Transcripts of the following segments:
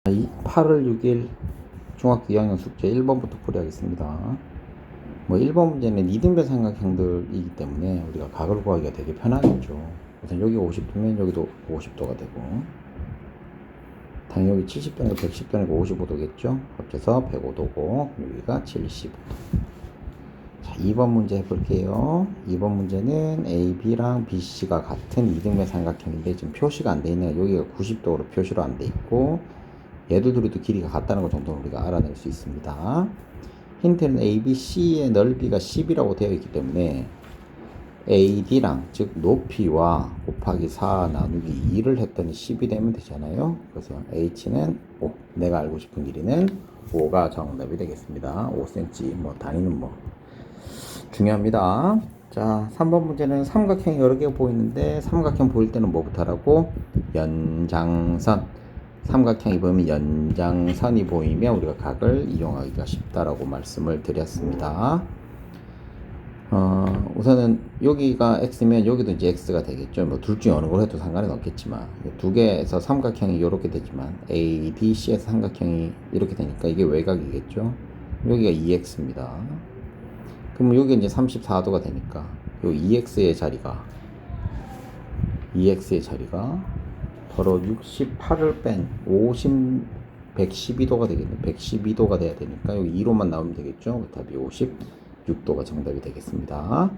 8월 6일 중학교 2학년 숙제 1번부터 풀이하겠습니다. 1번 문제는 이등변 삼각형들이기 때문에 우리가 각을 구하기가 되게 편하겠죠. 우선 여기 50도면 여기도 50도가 되고, 당연히 여기 70도니까 110도니까 55도겠죠. 합쳐서 105도고, 여기가 75도. 자, 2번 문제 해볼게요. 2번 문제는 A, B랑 B, C가 같은 이등변 삼각형인데 지금 표시가 안 돼 있네요. 여기가 90도로 표시로 안 돼 있고, 얘들 둘이도 길이가 같다는 것 정도는 우리가 알아낼 수 있습니다. 힌트는 ABC의 넓이가 10이라고 되어 있기 때문에 AD랑 즉 높이와 곱하기 4 나누기 2를 했더니 10이 되면 되잖아요. 그래서 H는 5, 내가 알고 싶은 길이는 5가 정답이 되겠습니다. 5cm, 단위는 중요합니다. 자, 3번 문제는 삼각형이 여러 개가 보이는데 삼각형 보일 때는 뭐부터 하라고? 연장선. 삼각형이 보이면 연장선이 보이면 우리가 각을 이용하기가 쉽다라고 말씀을 드렸습니다. 우선은 여기가 x면 여기도 이제 x가 되겠죠. 둘 중에 어느 걸 해도 상관은 없겠지만 두 개에서 삼각형이 이렇게 되지만 A, B, C에서 삼각형이 이렇게 되니까 이게 외곽이겠죠. 여기가 2x입니다. 그럼 여기 이제 34도가 되니까 요 2x의 자리가 바로 68을 뺀 112도가 되겠네. 112도가 돼야 되니까 여기 2로만 나오면 되겠죠. 답이 56도가 정답이 되겠습니다.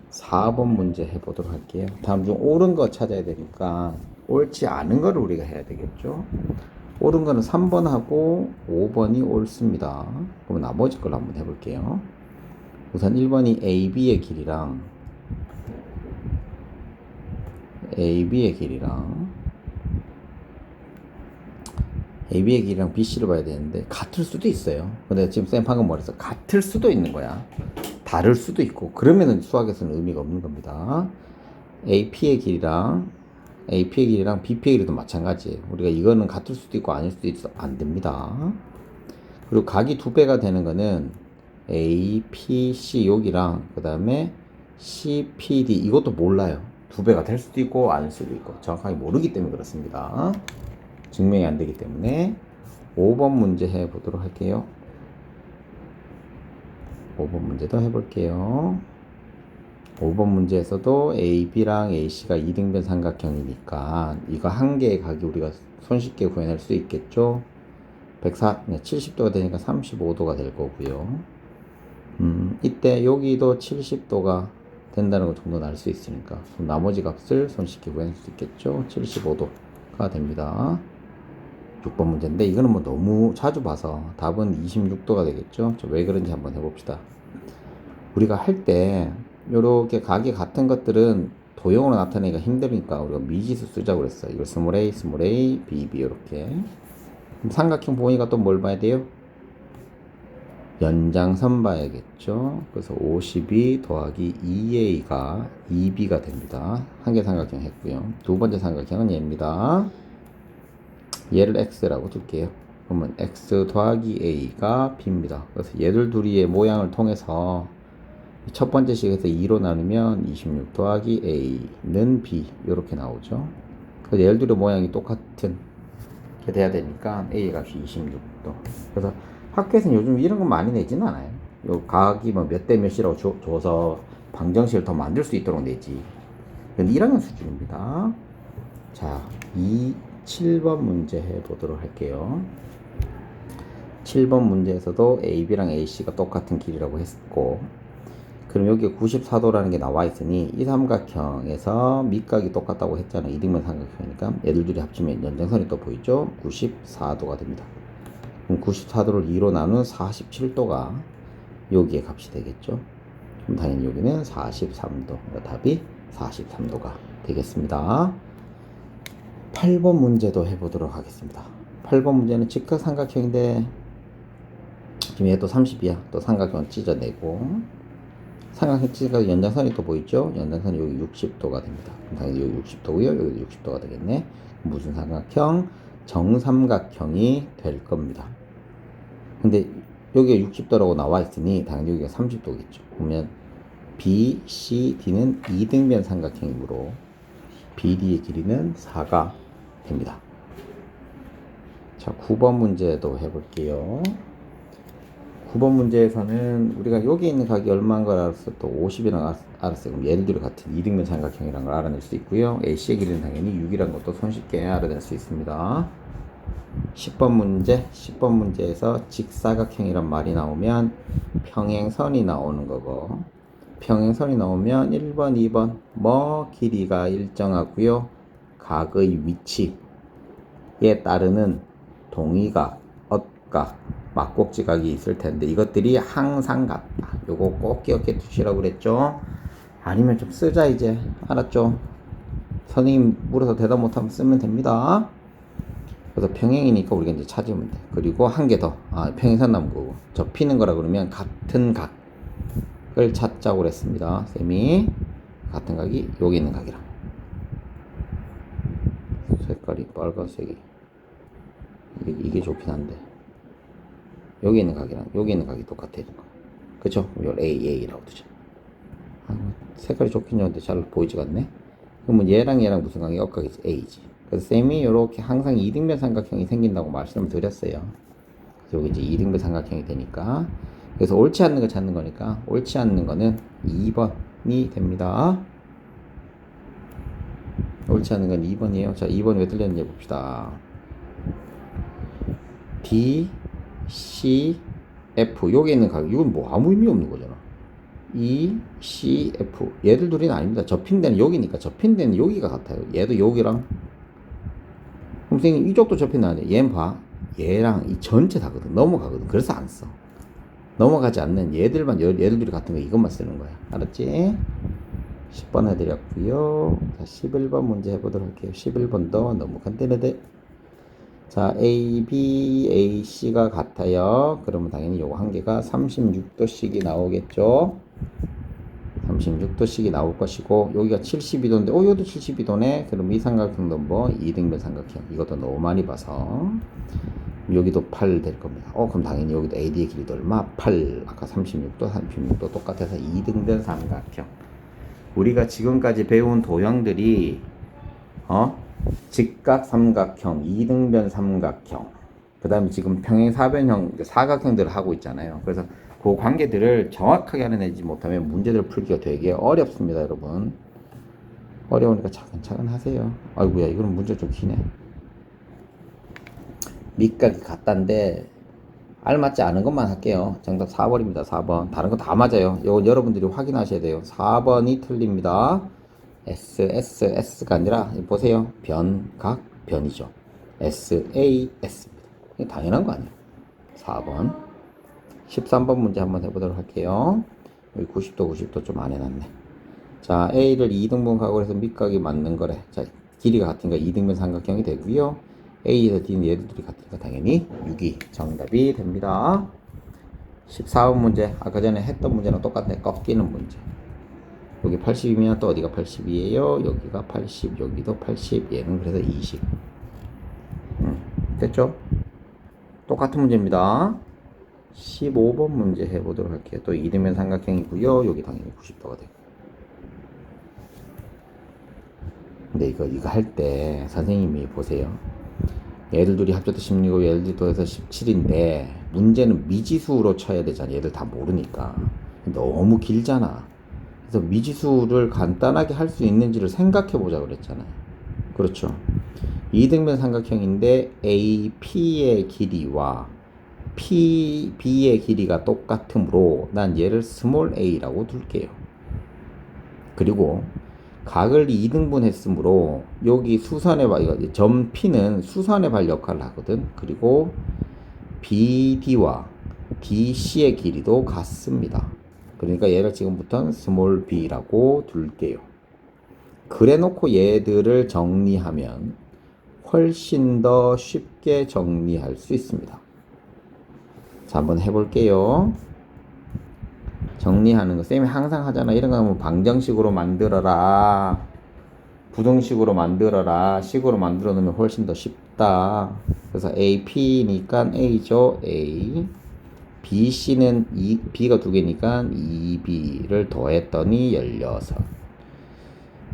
4번 문제 해보도록 할게요. 다음 중 옳은 거 찾아야 되니까 옳지 않은 거를 우리가 해야 되겠죠. 옳은 거는 3번하고 5번이 옳습니다. 그럼 나머지 걸 한번 해볼게요. 우선 1번이 AB의 길이랑 AB의 길이랑 BC를 봐야 되는데 같을 수도 있어요. 근데 지금 쌤 방금 말해서 같을 수도 있는 거야. 다를 수도 있고 그러면은 수학에서는 의미가 없는 겁니다. AP의 길이랑 BP의 길이도 마찬가지예요. 우리가 이거는 같을 수도 있고 아닐 수도 있어 안 됩니다. 그리고 각이 두 배가 되는 거는 APC 여기랑 그 다음에 CPD 이것도 몰라요. 두 배가 될 수도 있고 아닐 수도 있고 정확하게 모르기 때문에 그렇습니다. 증명이 안 되기 때문에 5번 문제 해보도록 할게요. 5번 문제도 해볼게요. 5번 문제에서도 AB랑 AC가 이등변 삼각형이니까 이거 한 개의 각이 우리가 손쉽게 구해낼 수 있겠죠. 70도가 되니까 35도가 될 거고요. 이때 여기도 70도가 된다는 걸 정도는 알 수 있으니까 나머지 값을 손쉽게 구해낼 수 있겠죠. 75도가 됩니다. 6번 문제인데 이거는 너무 자주 봐서 답은 26도가 되겠죠. 왜 그런지 한번 해봅시다. 우리가 할 때 이렇게 각이 같은 것들은 도형으로 나타내기가 힘드니까 우리가 미지수 쓰자고 그랬어요. 이걸 스몰 a, b 이렇게. 삼각형 보니까 또 뭘 봐야 돼요? 연장선 봐야겠죠. 그래서 52 더하기 2a가 2b가 됩니다. 한 개 삼각형 했고요. 두 번째 삼각형은 얘입니다. 얘를 x라고 둘게요. 그러면 x 더하기 a가 b입니다. 그래서 얘들 둘이의 모양을 통해서 첫 번째 식에서 2로 나누면 26 더하기 a는 b 이렇게 나오죠. 그래서 얘들 둘의 모양이 똑같은 게 돼야 되니까 a 값이 26도. 그래서 학교에서는 요즘 이런 거 많이 내지는 않아요. 요 각이 몇 대 몇이라고 줘서 방정식을 더 만들 수 있도록 내지. 이건 1학년 수준입니다. 자, 7번 문제 해보도록 할게요. 7번 문제에서도 AB랑 AC가 똑같은 길이라고 했고, 그럼 여기 94도라는 게 나와 있으니 이 삼각형에서 밑각이 똑같다고 했잖아요. 이등변 삼각형이니까 얘들 둘이 합치면 연장선이 또 보이죠? 94도가 됩니다. 그럼 94도를 2로 나눈 47도가 여기에 값이 되겠죠? 그럼 당연히 여기는 43도. 답이 43도가 되겠습니다. 8번 문제도 해보도록 하겠습니다. 8번 문제는 직각삼각형인데 지금 얘 또 30이야. 또 삼각형을 찢어내고 삼각형 찢어가 연장선이 또 보이죠? 연장선이 여기 60도가 됩니다. 당연히 여기 60도고요. 여기 60도가 되겠네. 무슨 삼각형? 정삼각형이 될 겁니다. 근데 여기가 60도라고 나와 있으니 당연히 여기가 30도겠죠. 그러면 B, C, D는 이등변 삼각형이므로 BD의 길이는 4가 됩니다. 자, 9번 문제도 해볼게요. 9번 문제에서는 우리가 여기 있는 각이 얼마인 걸 알았어? 또 50이라는 알았어요. 그럼 얘들이 같은 이등변 삼각형이라는 걸 알아낼 수 있고요. AC의 길이는 당연히 6이라는 것도 손쉽게 알아낼 수 있습니다. 10번 문제에서 직사각형이란 말이 나오면 평행선이 나오는 거고, 평행선이 나오면 1번, 2번 뭐 길이가 일정하고요. 각의 위치에 따르는 동의각, 엇각, 막곡지각이 있을 텐데 이것들이 항상 같다. 요거 꼭 기억해 두시라고 그랬죠. 아니면 좀 쓰자 이제. 알았죠? 선생님 물어서 대답 못하면 쓰면 됩니다. 그래서 평행이니까 우리가 이제 찾으면 돼. 그리고 한 개 더. 평행선 남은 거고. 접히는 거라 그러면 같은 각을 찾자고 그랬습니다. 쌤이 같은 각이 여기 있는 각이랑. 색깔이 빨간색이. 이게 좋긴 한데. 여기 있는 각이랑 여기 있는 각이 똑같아야 되는 거야. 그쵸? 이걸 A라고 두자. 색깔이 좋긴 좋은데 잘 보이지가 않네. 그러면 얘랑 무슨 관계? 엇각이 A지. 그래서 쌤이 이렇게 항상 이등변 삼각형이 생긴다고 말씀을 드렸어요. 여기 이제 이등변 삼각형이 되니까. 그래서 옳지 않는 거 찾는 거니까 옳지 않는 거는 2번이 됩니다. 옳지 않는 건 2번이에요. 자, 2번 왜 틀렸는지 봅시다. D, C, F 여기 있는 각 이건 뭐 아무 의미 없는 거잖아. E, C, F 얘들 둘이는 아닙니다. 접힌 데는 여기니까 접힌 데는 여기가 같아요. 얘도 여기랑 그럼 선생님 이쪽도 접힌다는데 얘는 봐. 얘랑 이 전체 다거든. 넘어가거든. 그래서 안 써. 넘어가지 않는 얘들만 얘들 둘이 같은 거 이것만 쓰는 거야. 알았지? 10번 해드렸고요. 자, 11번 문제 해보도록 할게요. 11번도 너무 간단하대. 자, A, B, A, C가 같아요. 그러면 당연히 요거 한 개가 36도씩이 나오겠죠. 36도씩이 나올 것이고 여기가 72도인데 여기도 72도네. 그럼 이 삼각형도 뭐 이등변 삼각형. 이것도 너무 많이 봐서 여기도 8 될 겁니다. 그럼 당연히 여기도 AD의 길이도 얼마? 8. 아까 36도 똑같아서 이등변 삼각형. 우리가 지금까지 배운 도형들이 직각 삼각형, 이등변 삼각형, 그 다음에 지금 평행사변형, 사각형들을 하고 있잖아요. 그래서 그 관계들을 정확하게 알아내지 못하면 문제를 풀기가 되게 어렵습니다, 여러분. 어려우니까 차근차근 하세요. 아이고야, 이거는 문제 좀 기네. 밑각이 같단데 알맞지 않은 것만 할게요. 정답 4번입니다. 4번. 다른 거 다 맞아요. 이건 여러분들이 확인하셔야 돼요. 4번이 틀립니다. S가 아니라 보세요. 변각, 변이죠. SAS입니다. 당연한 거 아니에요. 4번. 13번 문제 한번 해보도록 할게요. 여기 90도 좀 안 해놨네. 자, A를 2등분 각으로 해서 밑각이 맞는 거래. 자, 길이가 같으니까 2등분 삼각형이 되고요. A에서 D는 얘들이 같으니까 당연히 6이 정답이 됩니다. 14번 문제. 아까 전에 했던 문제랑 똑같네. 꺾이는 문제. 여기 80이면 또 어디가 80이에요? 여기가 80, 여기도 80, 얘는 그래서 20. 됐죠? 똑같은 문제입니다. 15번 문제 해보도록 할게요. 또 이등변 삼각형이고요. 여기 당연히 90도가 되고. 근데 이거 할 때 선생님이 보세요. 얘들 둘이 합쳐서 16이고 얘들 둘이 더해서 17인데 문제는 미지수로 쳐야 되잖아. 얘들 다 모르니까. 너무 길잖아. 그래서 미지수를 간단하게 할 수 있는지를 생각해 보자 그랬잖아요. 그렇죠. 이등변 삼각형인데 AP의 길이와 PB의 길이가 똑같으므로 난 얘를 스몰 a라고 둘게요. 그리고 각을 2등분 했으므로 여기 수선의 발, 점 P는 수선의 발 역할을 하거든. 그리고 BD와 DC의 길이도 같습니다. 그러니까 얘를 지금부터는 스몰 b라고 둘게요. 그래 놓고 얘들을 정리하면 훨씬 더 쉽게 정리할 수 있습니다. 자, 한번 해볼게요. 정리하는 거 쌤이 항상 하잖아. 이런 거 하면 방정식으로 만들어라, 부등식으로 만들어라, 식으로 만들어 놓으면 훨씬 더 쉽다. 그래서 AP니까 A죠. A. BC는 B가 두 개니까 2B를 더했더니 16.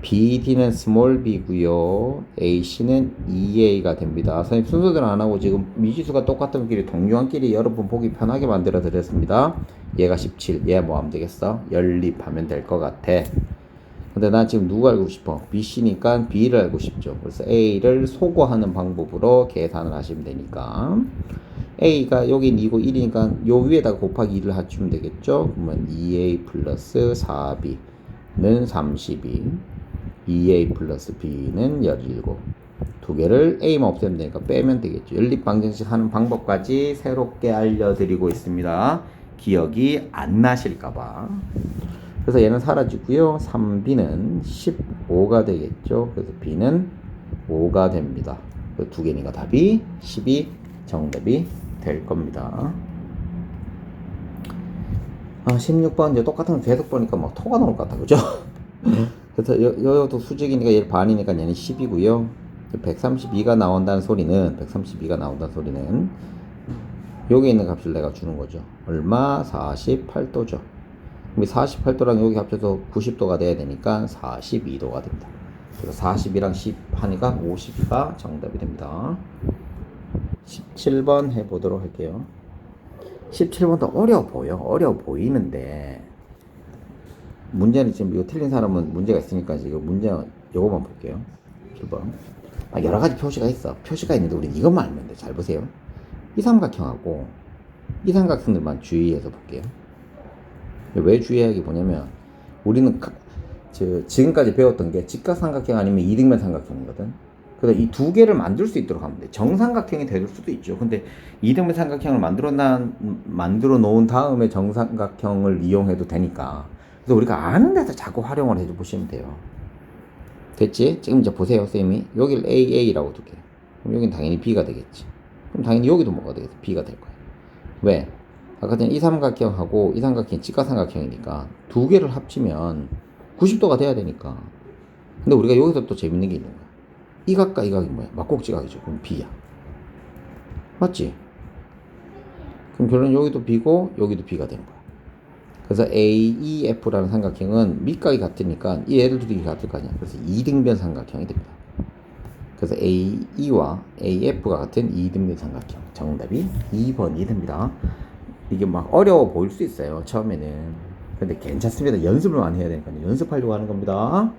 BD는 스몰 b고요. AC는 EA가 됩니다. 선생님 순서대로 안 하고 지금 미지수가 똑같은 끼리 동류한끼리 여러분 보기 편하게 만들어 드렸습니다. 얘가 17, 얘 뭐 하면 되겠어? 연립하면 될 것 같아. 근데 난 지금 누구 알고 싶어? BC니까 B를 알고 싶죠. 그래서 A를 소거하는 방법으로 계산을 하시면 되니까 A가 여긴 2고 1이니까 요 위에다가 곱하기 2를 합치면 되겠죠. 그러면 2A 플러스 4B는 32, 2A 플러스 B는 17. 두 개를 A만 없애면 되니까 빼면 되겠죠. 연립방정식 하는 방법까지 새롭게 알려드리고 있습니다. 기억이 안 나실까봐. 그래서 얘는 사라지고요. 3B는 15가 되겠죠. 그래서 B는 5가 됩니다. 그 두 개니까 답이 10이 정답이 될 겁니다. 16번 이제 똑같은 거 계속 보니까 막 토가 나올 것 같아. 그죠? 그래서 여도 수직이니까 얘 반이니까 얘는 10이고요. 132가 나온다는 소리는 여기 있는 값을 내가 주는 거죠. 얼마? 48도죠. 48도랑 여기 합쳐서 90도가 돼야 되니까 42도가 됩니다. 그래서 40이랑 10 하니까 52가 정답이 됩니다. 17번 해보도록 할게요. 17번도 어려워 보이는데 문제는 지금 이거 틀린 사람은 문제가 있으니까 지금 문제 요거만 볼게요. 7번. 여러 가지 표시가 있어. 표시가 있는데 우리 이것만 알면 돼. 잘 보세요. 이 삼각형하고 이 삼각형들만 주의해서 볼게요. 왜 주의하기 뭐냐면 우리는 지금까지 배웠던 게 직각삼각형 아니면 이등변 삼각형이거든. 그래서 이 두 개를 만들 수 있도록 하면 돼. 정삼각형이 될 수도 있죠. 근데 이등변 삼각형을 만들어 놓은 다음에 정삼각형을 이용해도 되니까. 그래서 우리가 아는 데서 자꾸 활용을 해줘 보시면 돼요. 됐지? 지금 이제 보세요, 쌤이. 여기를 AA라고 둘게. 그럼 여긴 당연히 B가 되겠지. 그럼 당연히 여기도 뭐가 되겠어? B가 될 거야. 왜? 아까 전에 이 삼각형하고 이 삼각형이 직각삼각형이니까 두 개를 합치면 90도가 돼야 되니까. 근데 우리가 여기서 또 재밌는 게 있는 거야. 이 각과 이 각이 뭐야? 막곡지각이죠. 그럼 B야. 맞지? 그럼 결론 여기도 B고 여기도 B가 되는 거야. 그래서 AEF라는 삼각형은 밑각이 같으니까 이 애들이 같을 거 아니야. 그래서 이등변 삼각형이 됩니다. 그래서 AE와 AF가 같은 이등변 삼각형. 정답이 2번이 됩니다. 이게 막 어려워 보일 수 있어요, 처음에는. 근데 괜찮습니다. 연습을 많이 해야 되니까 연습하려고 하는 겁니다.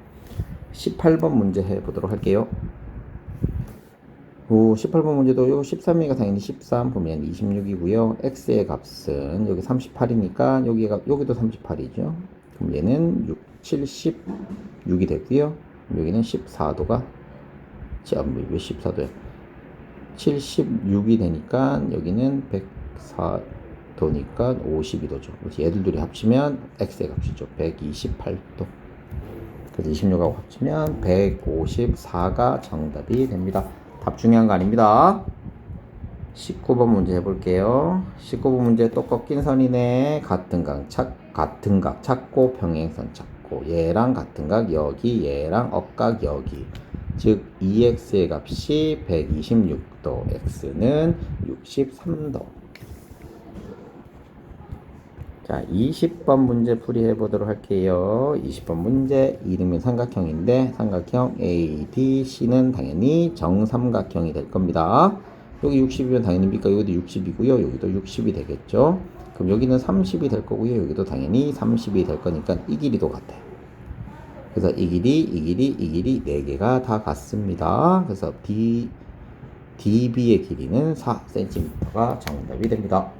18번 문제 해보도록 할게요. 18번 문제도 요 13이가 당연히 13 보면 26이고요. x의 값은 여기 38이니까 여기도 38이죠. 그럼 얘는 76이 되고요. 여기는 14도가 왜 14도야? 76이 되니까 여기는 104도니까 52도죠. 그래서 얘들 둘이 합치면 x의 값이죠. 128도. 그래서 26하고 합치면 154가 정답이 됩니다. 답 중요한 거 아닙니다. 19번 문제 해볼게요. 19번 문제 또 꺾인 선이네. 같은 각 찾고 평행선 찾고 얘랑 같은 각 여기 얘랑 억각 여기. 즉 2x의 값이 126도, x는 63도. 자, 20번 문제 풀이해 보도록 할게요. 20번 문제 이등변 삼각형인데 삼각형 ADC는 당연히 정삼각형이 될 겁니다. 여기 60이면 당연히 B가 여기도 60이고요. 여기도 60이 되겠죠. 그럼 여기는 30이 될 거고요. 여기도 당연히 30이 될 거니까 이 길이도 같아요. 그래서 이 길이 4개가 다 같습니다. 그래서 DB의 길이는 4cm가 정답이 됩니다.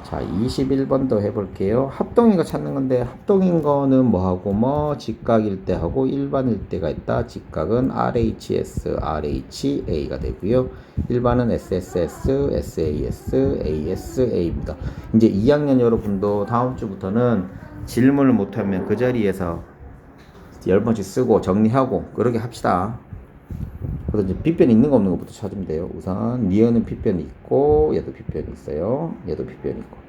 자, 21번도 해볼게요. 합동인 거 찾는 건데, 합동인 거는 뭐하고 직각일 때 하고 일반일 때가 있다. 직각은 RHS, RHA가 되고요. 일반은 SSS, SAS, ASA입니다. 이제 2학년 여러분도 다음 주부터는 질문을 못하면 그 자리에서 10번씩 쓰고 정리하고 그렇게 합시다. 그래서 이제 빗변 있는 거 없는 것부터 찾으면 돼요. 우선 니은은 빗변이 있고 얘도 빗변이 있어요. 얘도 빗변이 있고.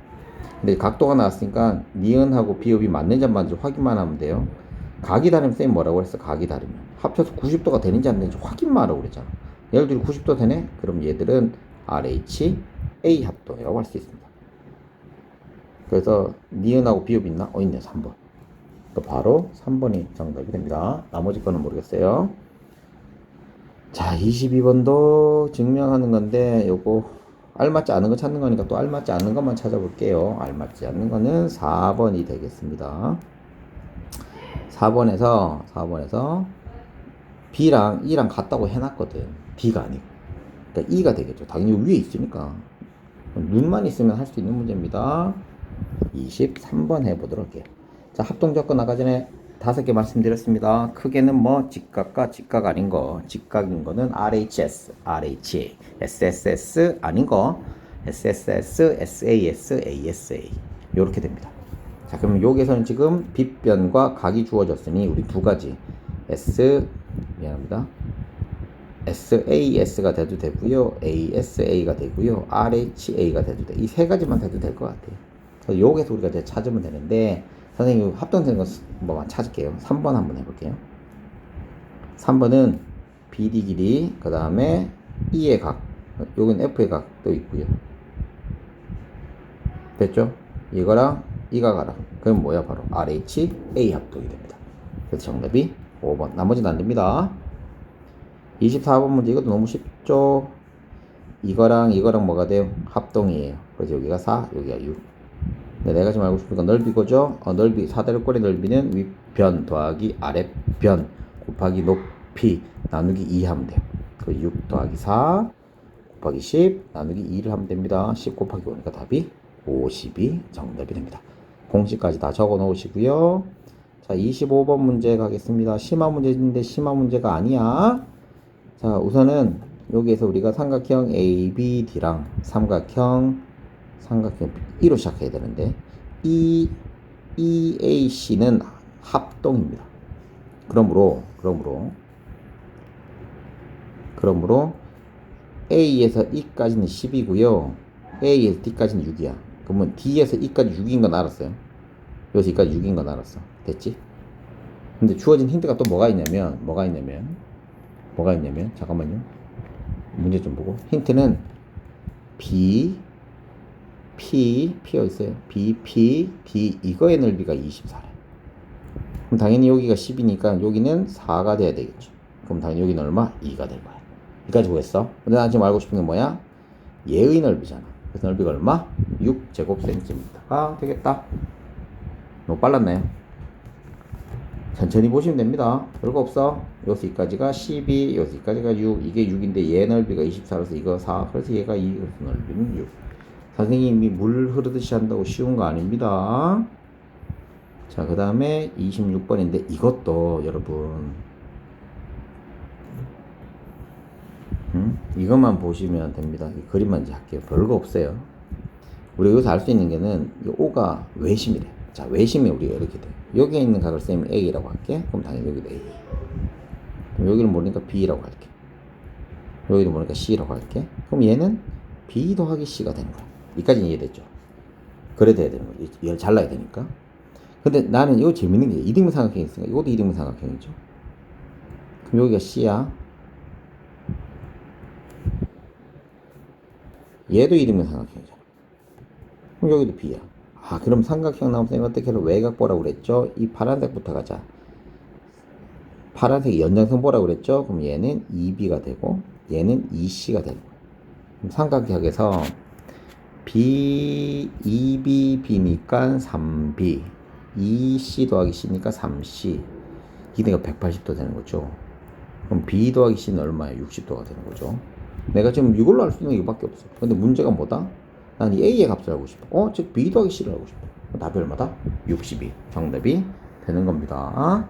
근데 각도가 나왔으니까 니은하고 비읍이 맞는지 안 맞는지 확인만 하면 돼요. 각이 다르면 쌤이 뭐라고 했어? 각이 다르면 합쳐서 90도가 되는지 안 되는지 확인만 하라고 그랬잖아. 얘들이 90도 되네? 그럼 얘들은 RH, A 합도라고 할 수 있습니다. 그래서 니은하고 비읍 있나? 있네. 3번. 또 바로 3번이 정답이 됩니다. 나머지 거는 모르겠어요. 자, 22번도 증명하는 건데 요거 알맞지 않은 거 찾는 거니까 또 알맞지 않는 것만 찾아볼게요. 알맞지 않는 거는 4번이 되겠습니다. 4번에서 B랑 E랑 같다고 해놨거든. D가 아니고. 그러니까 E가 되겠죠. 당연히 위에 있으니까. 눈만 있으면 할 수 있는 문제입니다. 23번 해보도록 할게요. 자, 합동조건 아까 전에 5개 말씀드렸습니다. 크게는 뭐 직각과 직각 아닌 거. 직각인 거는 RHS, RHA, SSS 아닌 거 SSS, SAS, ASA 요렇게 됩니다. 자, 그러면 여기에서는 지금 빗변과 각이 주어졌으니 우리 두 가지 SAS가 돼도 되고요, ASA가 되고요, RHA가 돼도 돼. 이 세 가지만 돼도 될 것 같아요. 그래서 여기서 우리가 이제 찾으면 되는데, 선생님 합동되는 거 뭐만 찾을게요. 3번 한번 해볼게요. 3번은 BD 길이, 그 다음에 E의 각, 여기는 F의 각도 있고요. 됐죠? 이거랑 이가 가라. 그럼 뭐야? 바로 RHA 합동이 됩니다. 그래서 정답이 5번. 나머지는 안 됩니다. 24번 문제 이것도 너무 쉽죠? 이거랑 뭐가 돼요? 합동이에요. 그래서 여기가 4, 여기가 6. 근데 내가 지금 알고 싶은 건 넓이고죠? 넓이, 사대로꼴의 넓이는 윗변 더하기 아랫변 곱하기 높이 나누기 2 하면 돼요. 그 6 더하기 4 곱하기 10 나누기 2를 하면 됩니다. 10 곱하기 5니까 답이 50이 정답이 됩니다. 공식까지 다 적어 놓으시고요. 자, 25번 문제 가겠습니다. 심화 문제인데 심화 문제가 아니야. 자, 우선은 여기에서 우리가 삼각형 ABD랑 삼각형 E로 시작해야 되는데 EAC는 합동입니다. 그러므로 A에서 E까지는 10이고요. A에서 D까지는 6이야. 그러면 D에서 E까지 6인 건 알았어요. 여기서 E까지 6인 건 알았어. 됐지? 근데 주어진 힌트가 또 뭐가 있냐면 잠깐만요. 문제 좀 보고. 힌트는 P 어디 있어요? B, P, D 이거의 넓이가 24래. 그럼 당연히 여기가 10이니까 여기는 4가 돼야 되겠죠. 그럼 당연히 여기는 얼마? 2가 될 거야. 여기까지 보겠어? 근데 난 지금 알고 싶은 게 뭐야? 얘의 넓이잖아. 그래서 넓이가 얼마? 6제곱센티미터가 되겠다. 너무 빨랐나요? 천천히 보시면 됩니다. 별거 없어. 여기서 여기까지가 12, 여기서 여기까지가 6, 이게 6인데 얘 넓이가 24라서 이거 4, 그래서 얘가 2, 그래서 넓이는 6. 선생님이 물 흐르듯이 한다고 쉬운 거 아닙니다. 자, 그 다음에 26번인데 이것도 여러분 이것만 보시면 됩니다. 이 그림만 이제 할게요. 별거 없어요. 우리가 여기서 알 수 있는 게는 이 O가 외심이래. 자, 외심이 우리가 이렇게 돼. 여기에 있는 각을 쌤이 A라고 할게. 그럼 당연히 여기도 A. 그럼 여기를 모르니까 B라고 할게. 여기도 모르니까 C라고 할게. 그럼 얘는 B 더하기 C가 되는 거야. 여기까지는 이해됐죠? 그래 돼야 되는 거야. 얘를 잘라야 되니까. 근데 나는 이거 재밌는 게 이등분 삼각형이 있으니까 이것도 이등분 삼각형이죠. 그럼 여기가 C야. 얘도 이등분 삼각형이잖아. 그럼 여기도 B야. 아, 그럼 삼각형 나오면 쌤이 어떻게 하면 외곽 보라고 그랬죠? 이 파란색부터 가자. 파란색이 연장선 보라고 그랬죠? 그럼 얘는 2B가 되고 얘는 2C가 되는 거야. 그럼 삼각형에서 B, 2B, B니까 3B, 2C 더하기 C니까 3C. 이게 180도 되는 거죠. 그럼 B 더하기 C는 얼마예요? 60도가 되는 거죠. 내가 지금 이걸로 할 수 있는 게 이거밖에 없어. 근데 문제가 뭐다? 난 이 A의 값을 알고 싶어. 즉 B 더하기 C를 알고 싶어. 답이 얼마다? 62. 정답이 되는 겁니다.